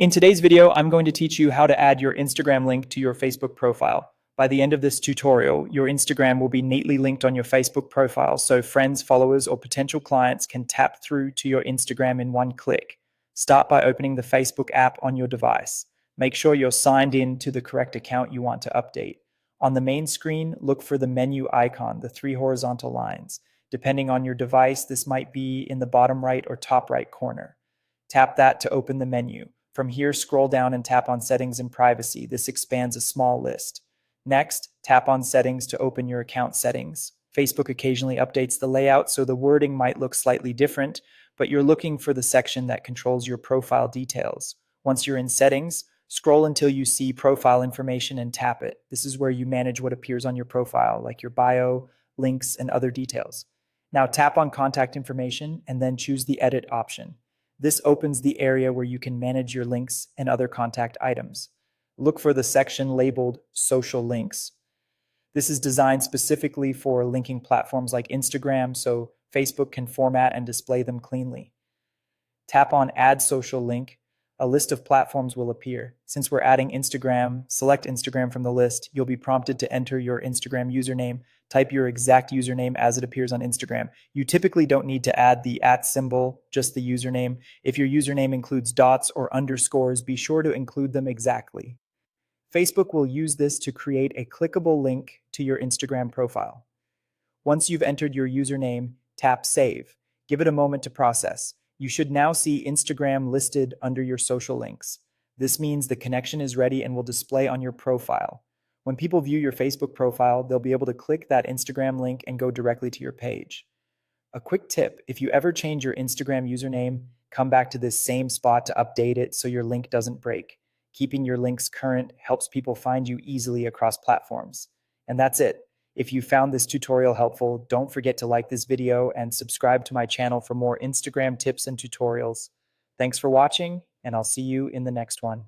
In today's video, I'm going to teach you how to add your Instagram link to your Facebook profile. By the end of this tutorial, your Instagram will be neatly linked on your Facebook profile so friends, followers, or potential clients can tap through to your Instagram in one click. Start by opening the Facebook app on your device. Make sure you're signed in to the correct account you want to update. On the main screen, look for the menu icon, the three horizontal lines. Depending on your device, this might be in the bottom right or top right corner. Tap that to open the menu. From here, scroll down and tap on Settings and Privacy. This expands a small list. Next, tap on Settings to open your account settings. Facebook occasionally updates the layout, so the wording might look slightly different, but you're looking for the section that controls your profile details. Once you're in Settings, scroll until you see Profile Information and tap it. This is where you manage what appears on your profile, like your bio, links, and other details. Now tap on Contact Information and then choose the Edit option. This opens the area where you can manage your links and other contact items. Look for the section labeled Social Links. This is designed specifically for linking platforms like Instagram, so Facebook can format and display them cleanly. Tap on Add Social Link. A list of platforms will appear. Since we're adding Instagram, select Instagram from the list. You'll be prompted to enter your Instagram username. Type your exact username as it appears on Instagram. You typically don't need to add the @ symbol, just the username. If your username includes dots or underscores, be sure to include them exactly. Facebook will use this to create a clickable link to your Instagram profile. Once you've entered your username, tap Save. Give it a moment to process. You should now see Instagram listed under your social links. This means the connection is ready and will display on your profile. When people view your Facebook profile, they'll be able to click that Instagram link and go directly to your page. A quick tip, if you ever change your Instagram username, come back to this same spot to update it so your link doesn't break. Keeping your links current helps people find you easily across platforms. And that's it. If you found this tutorial helpful, don't forget to like this video and subscribe to my channel for more Instagram tips and tutorials. Thanks for watching, and I'll see you in the next one.